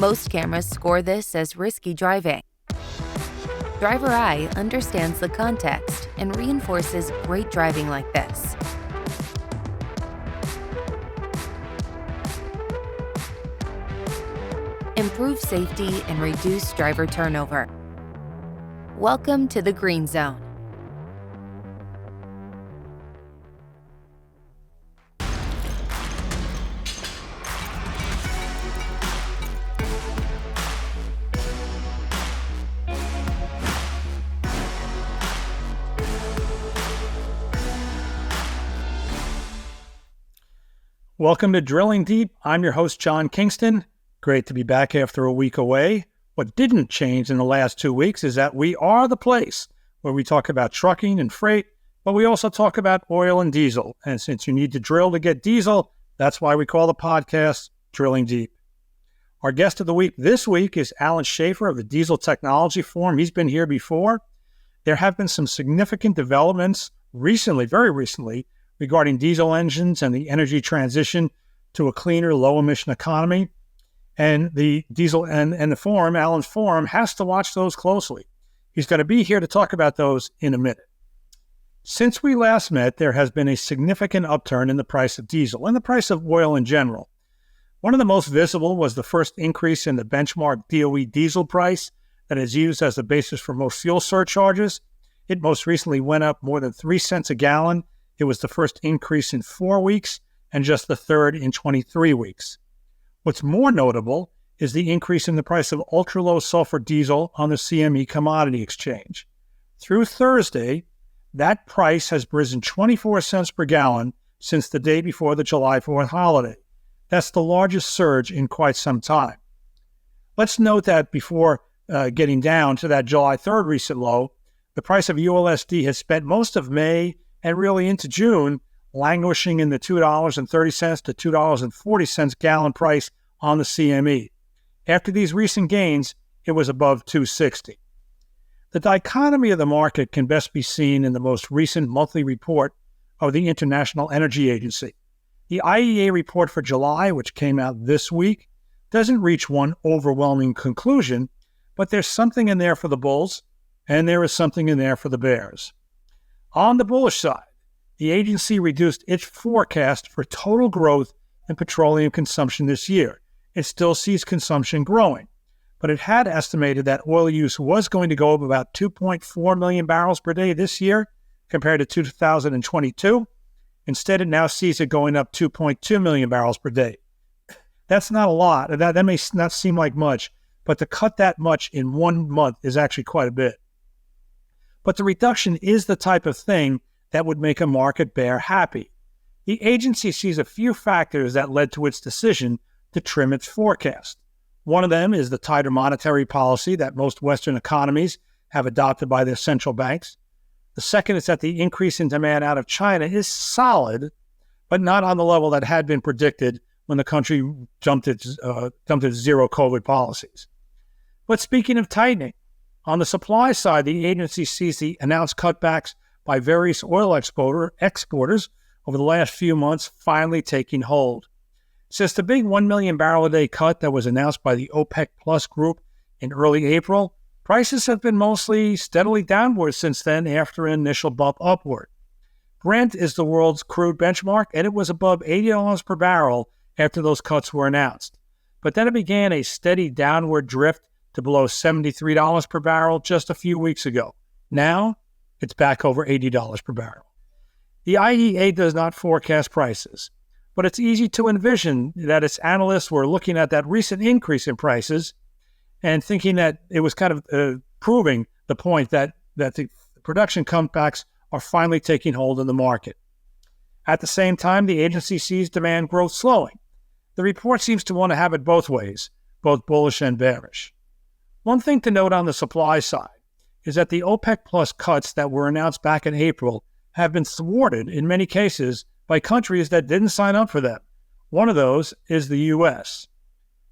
Most cameras score this as risky driving. Driver I understands the context and reinforces great driving like this. Improve safety and reduce driver turnover. Welcome to the Green Zone. Welcome to Drilling Deep. I'm your host, John Kingston. Great to be back after a week away. What didn't change in the last 2 weeks is that we are the place where we talk about trucking and freight, but we also talk about oil and diesel. And since you need to drill to get diesel, that's why we call the podcast Drilling Deep. Our guest of the week this week is Alan Schaeffer of the Diesel Technology Forum. He's been here before. There have been some significant developments recently, very recently, regarding diesel engines and the energy transition to a cleaner, low-emission economy. And the diesel and the forum, Alan's forum, has to watch those closely. He's going to be here to talk about those in a minute. Since we last met, there has been a significant upturn in the price of diesel and the price of oil in general. One of the most visible was the first increase in the benchmark DOE diesel price that is used as the basis for most fuel surcharges. It most recently went up more than 3 cents a gallon. It was the first increase in 4 weeks and just the third in 23 weeks. What's more notable is the increase in the price of ultra-low sulfur diesel on the CME commodity exchange. Through Thursday, that price has risen 24 cents per gallon since the day before the July 4th holiday. That's the largest surge in quite some time. Let's note that before getting down to that July 3rd recent low, the price of ULSD has spent most of May and really into June, languishing in the $2.30 to $2.40 gallon price on the CME. After these recent gains, it was above $2.60. The dichotomy of the market can best be seen in the most recent monthly report of the International Energy Agency. The IEA report for July, which came out this week, doesn't reach one overwhelming conclusion, but there's something in there for the bulls, and there is something in there for the bears. On the bullish side, the agency reduced its forecast for total growth in petroleum consumption this year. It still sees consumption growing, but it had estimated that oil use was going to go up about 2.4 million barrels per day this year compared to 2022. Instead, it now sees it going up 2.2 million barrels per day. That's not a lot. That may not seem like much, but to cut that much in 1 month is actually quite a bit. But the reduction is the type of thing that would make a market bear happy. The agency sees a few factors that led to its decision to trim its forecast. One of them is the tighter monetary policy that most Western economies have adopted by their central banks. The second is that the increase in demand out of China is solid, but not on the level that had been predicted when the country dumped its zero COVID policies. But speaking of tightening, on the supply side, the agency sees the announced cutbacks by various oil exporters over the last few months finally taking hold. Since the big 1 million barrel a day cut that was announced by the OPEC Plus group in early April, prices have been mostly steadily downward since then after an initial bump upward. Brent is the world's crude benchmark, and it was above $80 per barrel after those cuts were announced. But then it began a steady downward drift to below $73 per barrel just a few weeks ago. Now, it's back over $80 per barrel. The IEA does not forecast prices, but it's easy to envision that its analysts were looking at that recent increase in prices and thinking that it was kind of proving the point that the production cutbacks are finally taking hold in the market. At the same time, the agency sees demand growth slowing. The report seems to want to have it both ways, both bullish and bearish. One thing to note on the supply side is that the OPEC Plus cuts that were announced back in April have been thwarted in many cases by countries that didn't sign up for them. One of those is the U.S.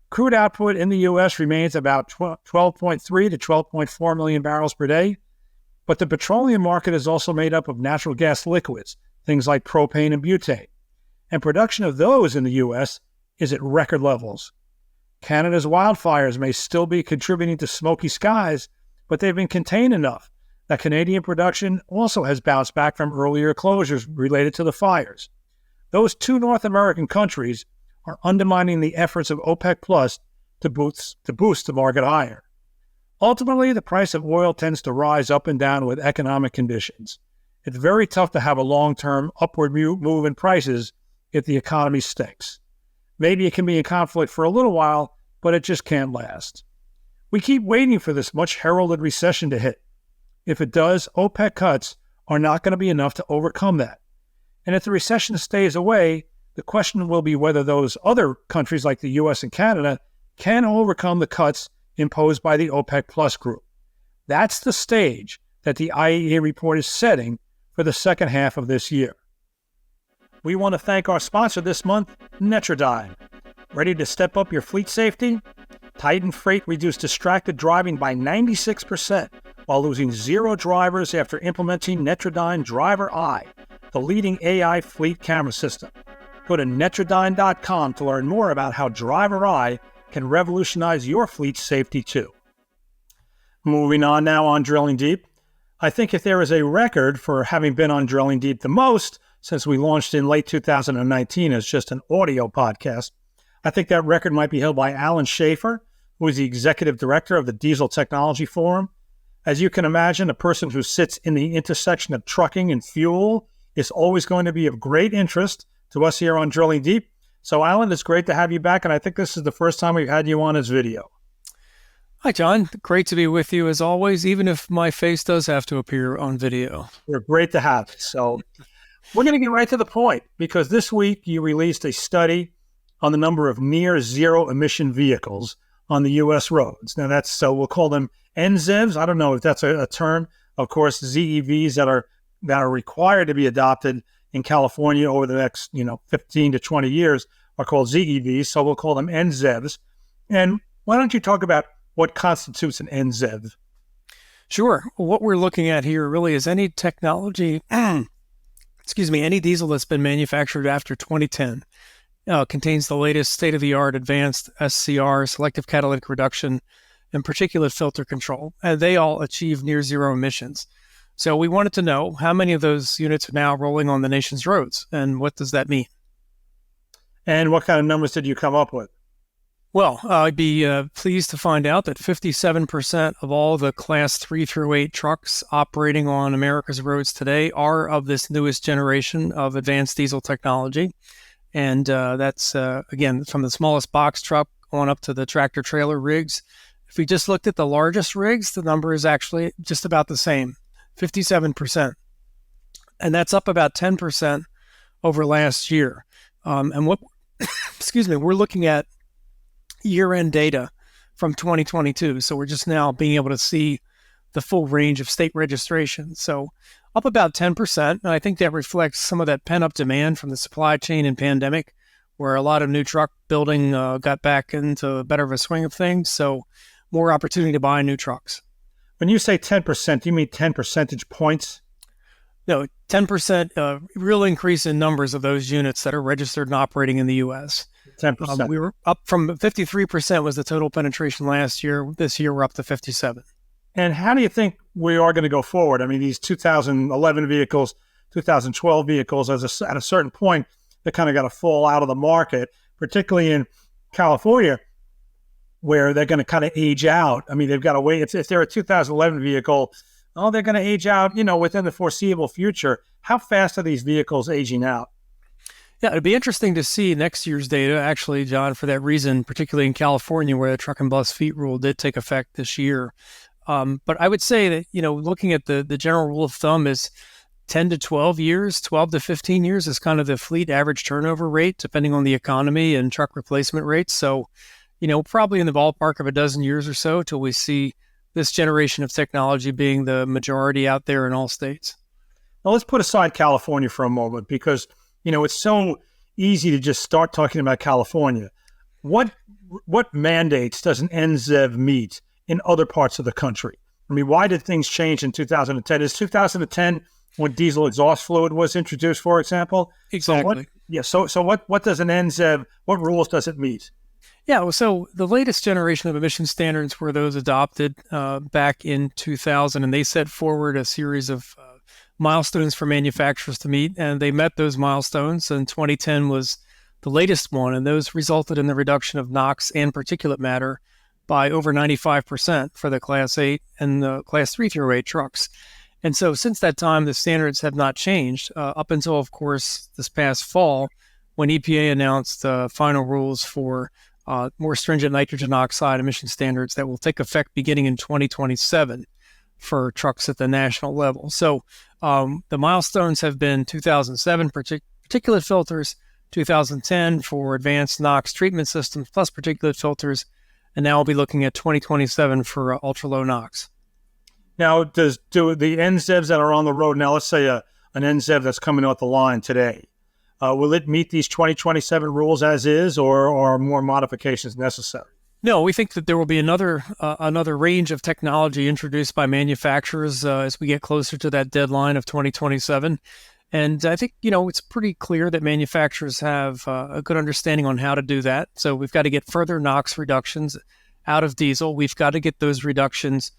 Crude output in the U.S. remains about 12.3 to 12.4 million barrels per day, but the petroleum market is also made up of natural gas liquids, things like propane and butane, and production of those in the U.S. is at record levels. Canada's wildfires may still be contributing to smoky skies, but they've been contained enough that Canadian production also has bounced back from earlier closures related to the fires. Those two North American countries are undermining the efforts of OPEC Plus to boost the market higher. Ultimately, the price of oil tends to rise up and down with economic conditions. It's very tough to have a long-term upward move in prices if the economy stinks. Maybe it can be in conflict for a little while, but it just can't last. We keep waiting for this much heralded recession to hit. If it does, OPEC cuts are not going to be enough to overcome that. And if the recession stays away, the question will be whether those other countries like the U.S. and Canada can overcome the cuts imposed by the OPEC Plus group. That's the stage that the IEA report is setting for the second half of this year. We want to thank our sponsor this month, Netrodyne. Ready to step up your fleet safety? Titan Freight reduced distracted driving by 96% while losing 0 drivers after implementing Netrodyne Driver Eye, the leading AI fleet camera system. Go to Netrodyne.com to learn more about how Driver Eye can revolutionize your fleet safety too. Moving on now on Drilling Deep. I think if there is a record for having been on Drilling Deep the most since we launched in late 2019 as just an audio podcast, I think that record might be held by Alan Schaeffer, who is the executive director of the Diesel Technology Forum. As you can imagine, a person who sits in the intersection of trucking and fuel is always going to be of great interest to us here on Drilling Deep. So, Alan, it's great to have you back, and I think this is the first time we've had you on as video. Hi, John. Great to be with you as always, even if my face does have to appear on video. We're great to have you. So we're going to get right to the point, because this week you released a study on the number of near zero emission vehicles on the U.S. roads. Now so we'll call them NZEVs. I don't know if that's a term. Of course, ZEVs that are required to be adopted in California over the next 15 to 20 years are called ZEVs. So we'll call them NZEVs. And why don't you talk about what constitutes an NZEV? Sure. What we're looking at here really is any technology, any diesel that's been manufactured after 2010 contains the latest state-of-the-art advanced SCR, selective catalytic reduction, and particulate filter control. And they all achieve near zero emissions. So we wanted to know how many of those units are now rolling on the nation's roads, and what does that mean? And what kind of numbers did you come up with? Well, I'd be pleased to find out that 57% of all the Class 3 through 8 trucks operating on America's roads today are of this newest generation of advanced diesel technology. And that's, again, from the smallest box truck on up to the tractor-trailer rigs. If we just looked at the largest rigs, the number is actually just about the same, 57%. And that's up about 10% over last year. And what, we're looking at year-end data from 2022. So we're just now being able to see the full range of state registration. So up about 10%. And I think that reflects some of that pent-up demand from the supply chain and pandemic, where a lot of new truck building got back into a better of a swing of things. So more opportunity to buy new trucks. When you say 10%, do you mean 10 percentage points? No, 10% real increase in numbers of those units that are registered and operating in the U.S. 10%. We were up from 53% was the total penetration last year. This year, we're up to 57%. And how do you think we are going to go forward? I mean, these 2011 vehicles, 2012 vehicles, at a certain point, they kind of got to fall out of the market, particularly in California, where they're going to kind of age out. I mean, they've got to wait. If they're a 2011 vehicle, they're going to age out, within the foreseeable future. How fast are these vehicles aging out? Yeah, it'd be interesting to see next year's data, actually, John, for that reason, particularly in California, where the truck and bus fleet rule did take effect this year. But I would say that, looking at the general rule of thumb is 10 to 12 years, 12 to 15 years is kind of the fleet average turnover rate, depending on the economy and truck replacement rates. So, probably in the ballpark of a dozen years or so till we see this generation of technology being the majority out there in all states. Now, let's put aside California for a moment, because it's so easy to just start talking about California. What mandates does an NZEV meet in other parts of the country? I mean, why did things change in 2010? Is 2010 when diesel exhaust fluid was introduced, for example? Exactly. So what does an NZEV, what rules does it meet? Yeah, well, so the latest generation of emission standards were those adopted back in 2000, and they set forward a series of milestones for manufacturers to meet, and they met those milestones. And 2010 was the latest one, and those resulted in the reduction of NOx and particulate matter by over 95% for the Class 8 and the Class 3 through 8 trucks. And so since that time, the standards have not changed up until, of course, this past fall when EPA announced final rules for more stringent nitrogen oxide emission standards that will take effect beginning in 2027 for trucks at the national level. So the milestones have been 2007 particulate filters, 2010 for advanced NOx treatment systems plus particulate filters, and now we'll be looking at 2027 for ultra-low NOx. Now, do the NZEVs that are on the road now, let's say an NZEV that's coming off the line today, will it meet these 2027 rules as is, or are more modifications necessary? No, we think that there will be another range of technology introduced by manufacturers as we get closer to that deadline of 2027. And I think, it's pretty clear that manufacturers have a good understanding on how to do that. So we've got to get further NOx reductions out of diesel. We've got to get those reductions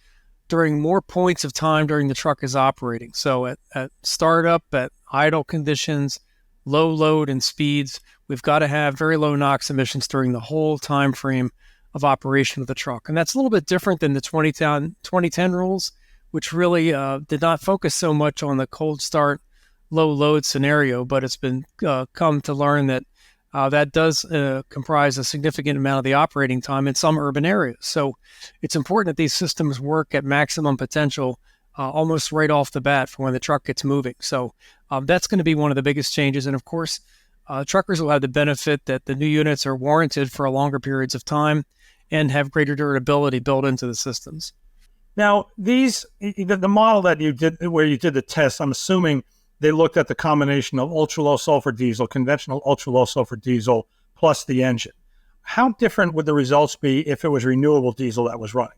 during more points of time during the truck is operating. So at startup, at idle conditions, low load and speeds, we've got to have very low NOx emissions during the whole time frame of operation of the truck. And that's a little bit different than the 2010 rules, which really did not focus so much on the cold start, low load scenario, but it's been come to learn that that does comprise a significant amount of the operating time in some urban areas. So it's important that these systems work at maximum potential almost right off the bat for when the truck gets moving. So that's going to be one of the biggest changes. And of course, truckers will have the benefit that the new units are warranted for longer periods of time and have greater durability built into the systems. Now, the model that you did, where you did the test, I'm assuming they looked at the combination of ultra-low sulfur diesel, conventional ultra-low sulfur diesel, plus the engine. How different would the results be if it was renewable diesel that was running?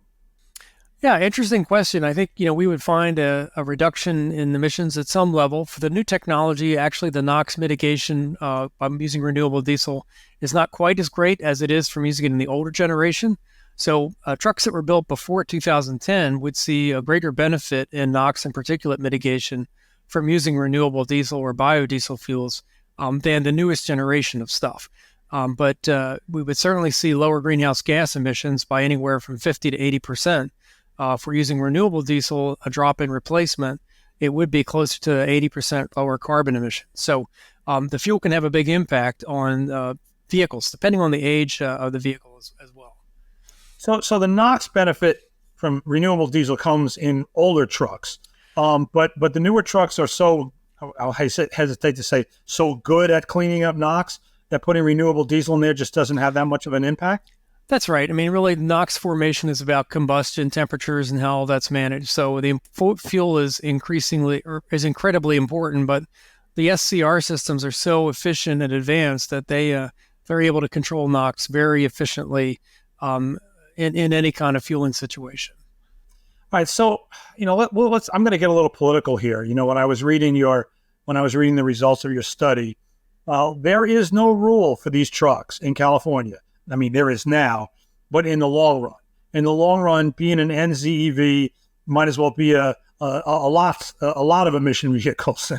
Yeah, interesting question. I think, we would find a reduction in emissions at some level. For the new technology, actually the NOx mitigation by using renewable diesel is not quite as great as it is from using it in the older generation. So trucks that were built before 2010 would see a greater benefit in NOx and particulate mitigation from using renewable diesel or biodiesel fuels than the newest generation of stuff. But we would certainly see lower greenhouse gas emissions by anywhere from 50 to 80%. If we're using renewable diesel, a drop-in replacement, it would be closer to 80% lower carbon emissions. So the fuel can have a big impact on vehicles, depending on the age of the vehicle as well. So the NOx benefit from renewable diesel comes in older trucks. But the newer trucks are so, I'll hesitate to say, so good at cleaning up NOx that putting renewable diesel in there just doesn't have that much of an impact? That's right. I mean, really, NOx formation is about combustion temperatures and how that's managed. So the fuel is incredibly important, but the SCR systems are so efficient and advanced that they're able to control NOx very efficiently in any kind of fueling situation. All right, so I'm going to get a little political here. When I was reading the results of your study, there is no rule for these trucks in California. I mean, there is now, but in the long run, being an NZEV might as well be a lot of emission vehicles,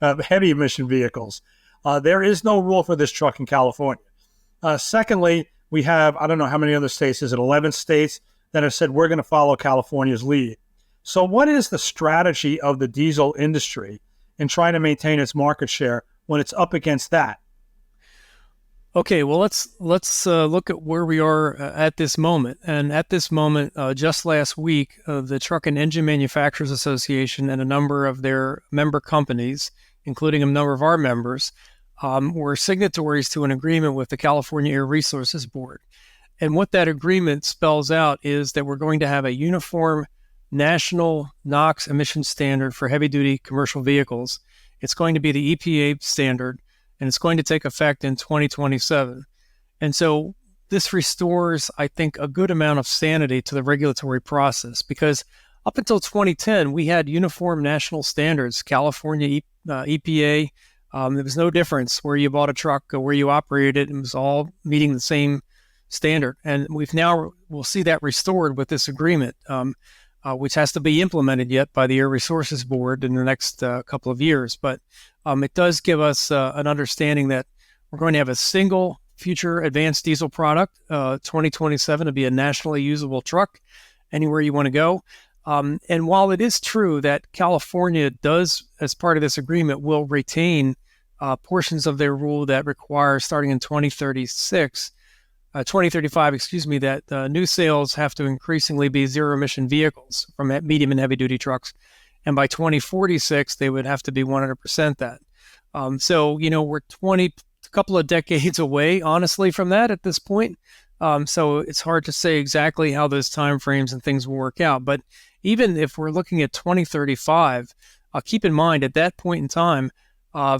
heavy emission vehicles. There is no rule for this truck in California. Secondly, we have, I don't know how many other states, is it 11 states that have said we're going to follow California's lead. So what is the strategy of the diesel industry in trying to maintain its market share when it's up against that? Okay, well, let's look at where we are at this moment. And at this moment, just last week, the Truck and Engine Manufacturers Association and a number of their member companies, including a number of our members, were signatories to an agreement with the California Air Resources Board. And what that agreement spells out is that we're going to have a uniform national NOx emission standard for heavy-duty commercial vehicles. It's going to be the EPA standard, and it's going to take effect in 2027. And so this restores, I think, a good amount of sanity to the regulatory process, because up until 2010, we had uniform national standards, California EPA. There was no difference where you bought a truck or where you operated it. It was all meeting the same standard. And we'll see that restored with this agreement, which has to be implemented yet by the Air Resources Board in the next couple of years. But it does give us an understanding that we're going to have a single future advanced diesel product, 2027, to be a nationally usable truck anywhere you want to go. And while it is true that California does, as part of this agreement, will retain portions of their rule that require, starting in 2035, that new sales have to increasingly be zero-emission vehicles from medium and heavy-duty trucks. And by 2046, they would have to be 100% that. So, we're a couple of decades away, honestly, from that at this point. So it's hard to say exactly how those timeframes and things will work out. But even if we're looking at 2035, keep in mind at that point in time,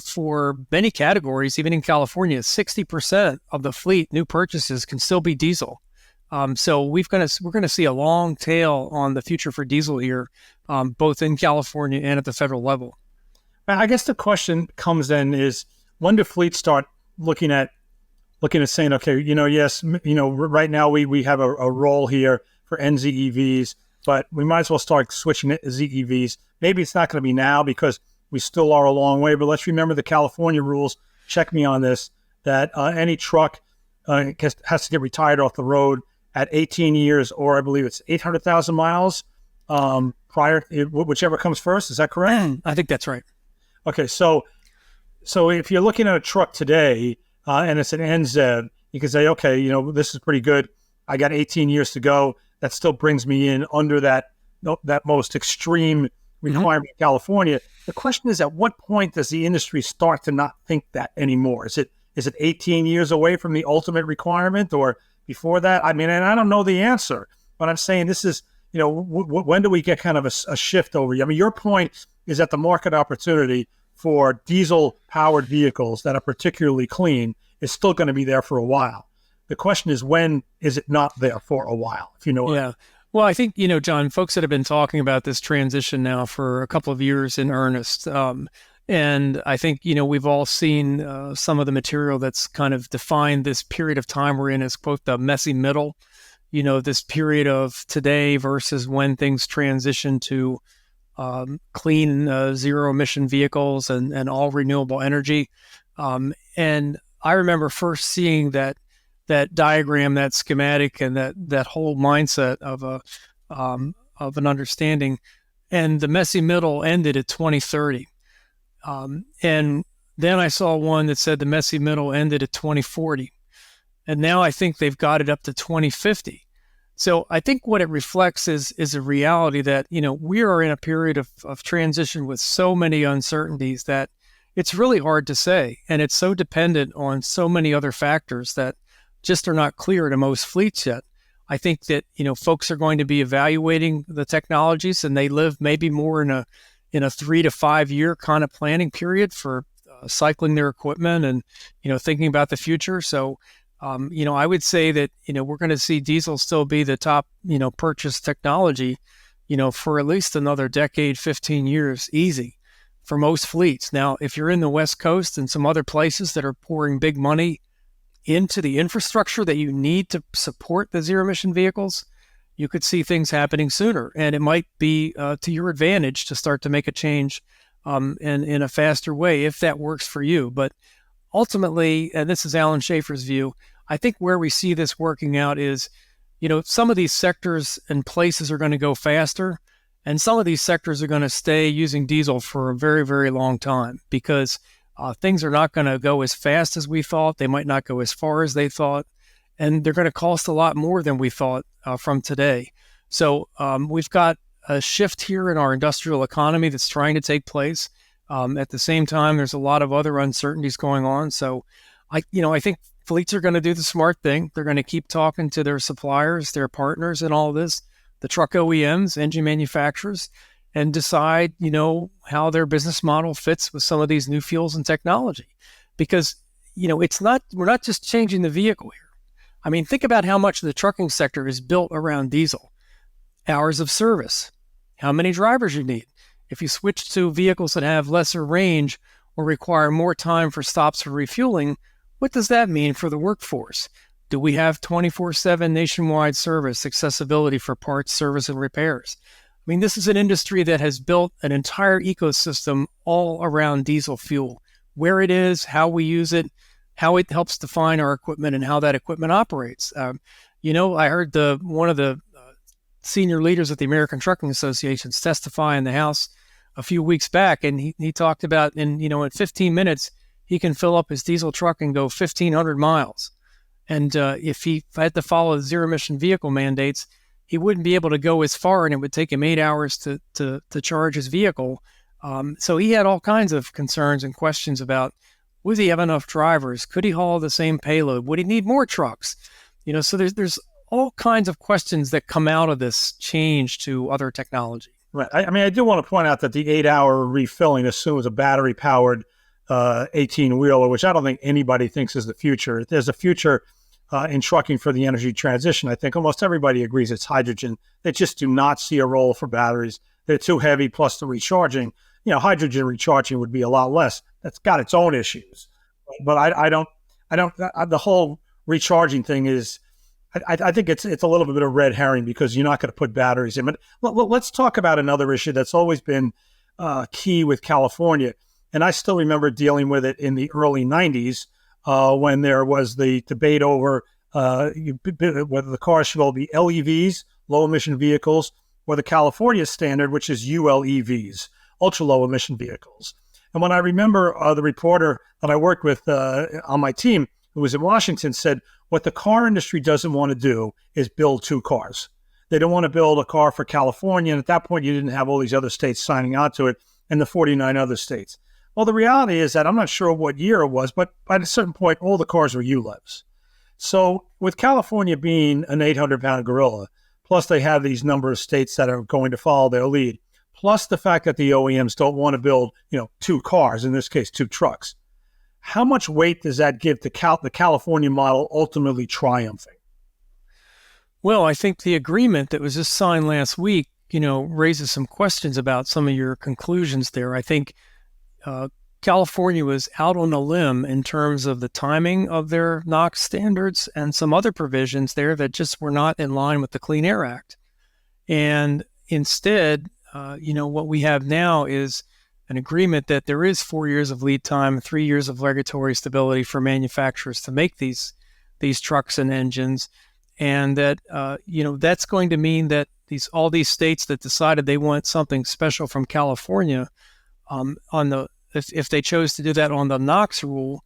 for many categories, even in California, 60% of the fleet new purchases can still be diesel. So we're going to see a long tail on the future for diesel here, both in California and at the federal level. I guess the question comes then is, when do fleets start looking at saying, okay, yes, right now we have a role here for NZEVs, but we might as well start switching to ZEVs. Maybe it's not going to be now because we still are a long way, but let's remember the California rules. Check me on this, that any truck has to get retired off the road at 18 years, or I believe it's 800,000 miles prior, whichever comes first. Is that correct? I think that's right. Okay, so if you're looking at a truck today and it's an NZ, you can say, okay, this is pretty good. I got 18 years to go. That still brings me in under that most extreme requirement in California. The question is, at what point does the industry start to not think that anymore? Is it 18 years away from the ultimate requirement, or before that? I mean, and I don't know the answer, but I'm saying this is, when do we get kind of a shift over? I mean, your point is that the market opportunity for diesel-powered vehicles that are particularly clean is still going to be there for a while. The question is, when is it not there for a while, if you know what I mean? Well, I think, John, folks that have been talking about this transition now for a couple of years in earnest. And I think, we've all seen some of the material that's kind of defined this period of time we're in as, quote, the messy middle, this period of today versus when things transition to clean zero-emission vehicles and all renewable energy. And I remember first seeing that diagram, that schematic, and that whole mindset of an understanding. And the messy middle ended at 2030. And then I saw one that said the messy middle ended at 2040. And now I think they've got it up to 2050. So I think what it reflects is a reality that, we are in a period of transition with so many uncertainties that it's really hard to say. And it's so dependent on so many other factors that just are not clear to most fleets yet. I think that, folks are going to be evaluating the technologies, and they live maybe more in a 3 to 5 year kind of planning period for cycling their equipment and, thinking about the future. So, I would say that, we're going to see diesel still be the top, purchase technology, for at least another decade, 15 years, easy for most fleets. Now, if you're in the West Coast and some other places that are pouring big money into the infrastructure that you need to support the zero-emission vehicles, you could see things happening sooner. And it might be to your advantage to start to make a change in a faster way if that works for you. But ultimately, and this is Alan Schaeffer's view, I think where we see this working out is, some of these sectors and places are going to go faster, and some of these sectors are going to stay using diesel for a very, very long time because things are not going to go as fast as we thought. They might not go as far as they thought, and they're going to cost a lot more than we thought from today. So we've got a shift here in our industrial economy that's trying to take place. At the same time, there's a lot of other uncertainties going on. So I think fleets are going to do the smart thing. They're going to keep talking to their suppliers, their partners in all this, the truck OEMs, engine manufacturers, and decide, how their business model fits with some of these new fuels and technology. Because, we're not just changing the vehicle here. I mean, think about how much the trucking sector is built around diesel. Hours of service, how many drivers you need. If you switch to vehicles that have lesser range or require more time for stops for refueling, what does that mean for the workforce? Do we have 24/7 nationwide service, accessibility for parts, service, and repairs? I mean, this is an industry that has built an entire ecosystem all around diesel fuel, where it is, how we use it, how it helps define our equipment, and how that equipment operates. I heard one of the senior leaders at the American Trucking Associations testify in the House a few weeks back, and he talked about in 15 minutes, he can fill up his diesel truck and go 1,500 miles. And if he had to follow the zero-emission vehicle mandates, he wouldn't be able to go as far, and it would take him 8 hours to charge his vehicle. So he had all kinds of concerns and questions about, would he have enough drivers? Could he haul the same payload? Would he need more trucks? So there's all kinds of questions that come out of this change to other technology. Right. I do want to point out that the 8-hour refilling assumes a battery-powered 18-wheeler, which I don't think anybody thinks is the future. There's a future in trucking for the energy transition. I think almost everybody agrees it's hydrogen. They just do not see a role for batteries. They're too heavy, plus the recharging. Hydrogen recharging would be a lot less. That's got its own issues. But I don't, the whole recharging thing is, I think it's a little bit of red herring because you're not going to put batteries in. But let's talk about another issue that's always been key with California. And I still remember dealing with it in the early 90s when there was the debate over whether the cars should all be LEVs, low-emission vehicles, or the California standard, which is ULEVs, ultra-low-emission vehicles. And when I remember the reporter that I worked with on my team, who was in Washington, said, what the car industry doesn't want to do is build two cars. They don't want to build a car for California. And at that point, you didn't have all these other states signing on to it and the 49 other states. Well, the reality is that I'm not sure what year it was, but at a certain point, all the cars were ULEVs. So with California being an 800-pound gorilla, plus they have these number of states that are going to follow their lead, plus the fact that the OEMs don't want to build, two cars, in this case, two trucks. How much weight does that give to the California model ultimately triumphing? Well, I think the agreement that was just signed last week, raises some questions about some of your conclusions there. I think California was out on a limb in terms of the timing of their NOx standards and some other provisions there that just were not in line with the Clean Air Act. And instead, what we have now is an agreement that there is 4 years of lead time, 3 years of regulatory stability for manufacturers to make these trucks and engines, and that that's going to mean that all these states that decided they want something special from California, if they chose to do that on the NOx rule,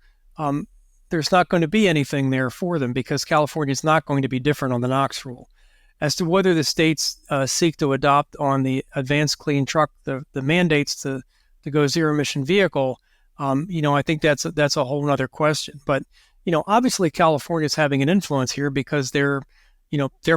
there's not going to be anything there for them because California is not going to be different on the NOx rule. As to whether the states seek to adopt on the advanced clean truck the mandates to go zero-emission vehicle, I think that's a whole other question. But, obviously California is having an influence here because they're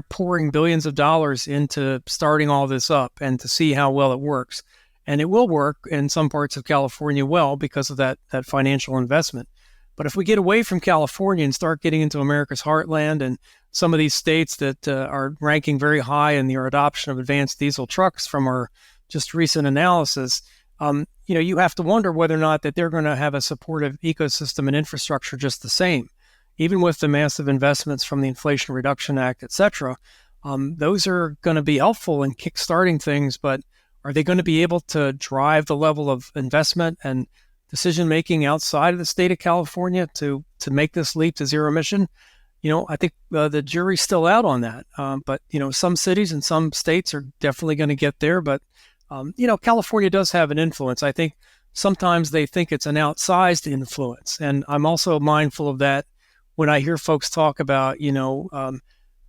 pouring billions of dollars into starting all this up and to see how well it works. And it will work in some parts of California well because of that financial investment. But if we get away from California and start getting into America's heartland and some of these states that are ranking very high in their adoption of advanced diesel trucks from our just recent analysis, you have to wonder whether or not that they're going to have a supportive ecosystem and infrastructure just the same. Even with the massive investments from the Inflation Reduction Act, et cetera, those are going to be helpful in kickstarting things, but are they going to be able to drive the level of investment and decision-making outside of the state of California to make this leap to zero emission? I think the jury's still out on that. But some cities and some states are definitely going to get there. But, California does have an influence. I think sometimes they think it's an outsized influence. And I'm also mindful of that when I hear folks talk about,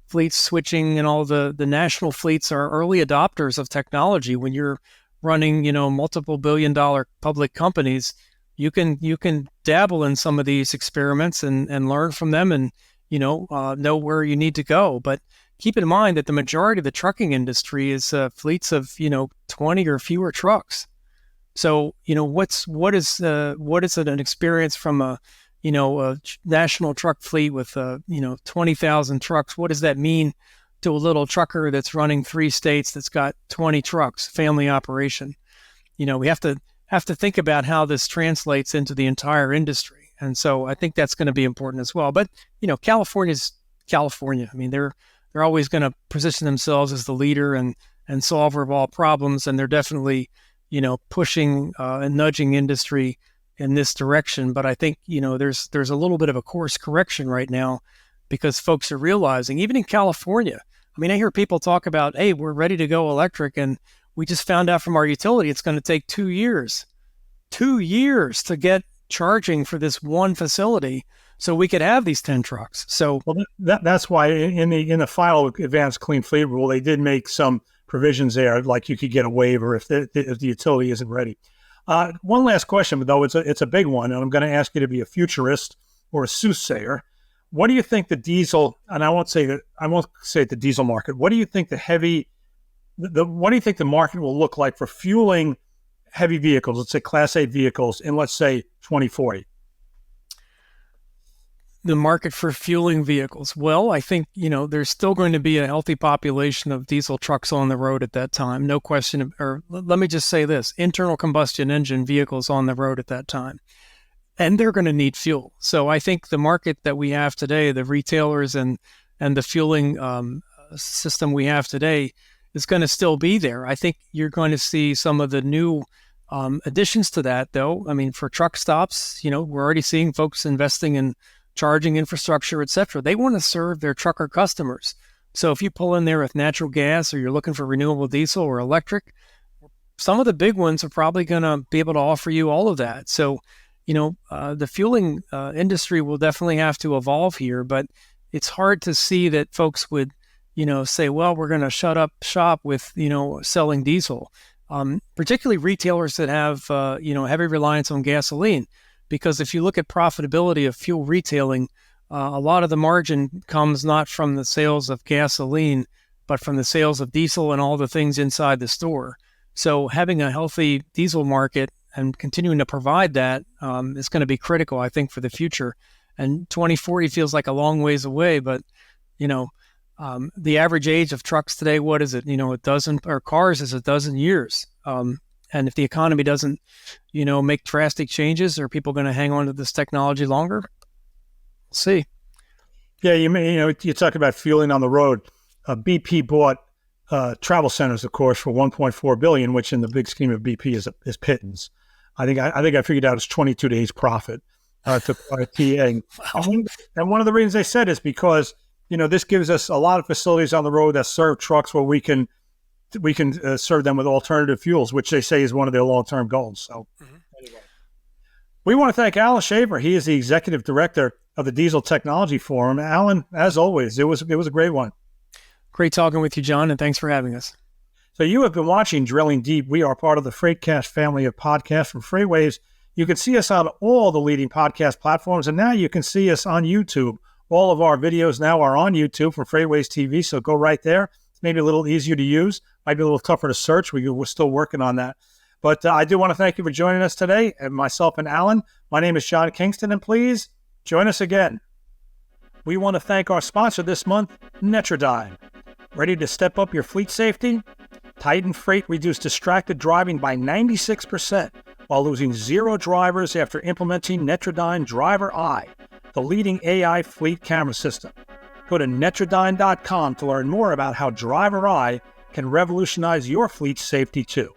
fleet switching and all the national fleets are early adopters of technology. When you're running, multiple billion-dollar public companies, you can dabble in some of these experiments and learn from them and, know where you need to go. But keep in mind that the majority of the trucking industry is fleets of, 20 or fewer trucks. So, what is an experience from a national truck fleet with, 20,000 trucks? What does that mean to a little trucker that's running 3 states that's got 20 trucks, family operation? We have to think about how this translates into the entire industry. And so I think that's going to be important as well. But, California's California. I mean, they're always going to position themselves as the leader and solver of all problems, and they're definitely, pushing and nudging industry in this direction. But I think, there's a little bit of a course correction right now because folks are realizing, even in California, I mean, I hear people talk about, hey, we're ready to go electric, and we just found out from our utility it's going to take 2 years. 2 years to get charging for this one facility so we could have these 10 trucks. So that's why in the final advanced clean fleet rule, they did make some provisions there, like you could get a waiver if the utility isn't ready. One last question, though, it's a big one, and I'm going to ask you to be a futurist or a soothsayer. What do you think the diesel, and I won't say the diesel market, what do you think what do you think the market will look like for fueling heavy vehicles, let's say Class 8 vehicles in, let's say, 2040? The market for fueling vehicles. Well, I think, there's still going to be a healthy population of diesel trucks on the road at that time. No question. Or let me just say this, internal combustion engine vehicles on the road at that time. And they're going to need fuel. So I think the market that we have today, the retailers and the fueling system we have today is going to still be there. I think you're going to see some of the new additions to that, though. I mean, for truck stops, we're already seeing folks investing in charging infrastructure, et cetera. They want to serve their trucker customers. So if you pull in there with natural gas or you're looking for renewable diesel or electric, some of the big ones are probably going to be able to offer you all of that. So, the fueling industry will definitely have to evolve here, but it's hard to see that folks would, say, well, we're going to shut up shop with, selling diesel, particularly retailers that have, heavy reliance on gasoline. Because if you look at profitability of fuel retailing, a lot of the margin comes not from the sales of gasoline, but from the sales of diesel and all the things inside the store. So having a healthy diesel market and continuing to provide that is going to be critical, I think, for the future. And 2040 feels like a long ways away, but, the average age of trucks today, what is it? A dozen, or cars is a dozen years. And if the economy doesn't, make drastic changes, are people going to hang on to this technology longer? We'll see. Yeah, you talk about fueling on the road. BP bought travel centers, of course, for $1.4 billion, which in the big scheme of BP is pittance. I think I figured out it's 22 days profit to acquire TA. Wow. And one of the reasons they said is because this gives us a lot of facilities on the road that serve trucks where we can serve them with alternative fuels, which they say is one of their long-term goals. So anyway, we want to thank Alan Schaeffer. He is the executive director of the Diesel Technology Forum. Alan, as always, it was a great one. Great talking with you, John, and thanks for having us. So you have been watching Drilling Deep. We are part of the FreightCast family of podcasts from FreightWaves. You can see us on all the leading podcast platforms, and now you can see us on YouTube. All of our videos now are on YouTube for FreightWaves TV, so go right there. It's maybe a little easier to use. Might be a little tougher to search. We're still working on that. But I do want to thank you for joining us today, and myself and Alan. My name is John Kingston, and please join us again. We want to thank our sponsor this month, Netrodyne. Ready to step up your fleet safety? Titan Freight reduced distracted driving by 96% while losing 0 drivers after implementing Netrodyne Driver Eye, the leading AI fleet camera system. Go to Netrodyne.com to learn more about how Driver Eye can revolutionize your fleet safety too.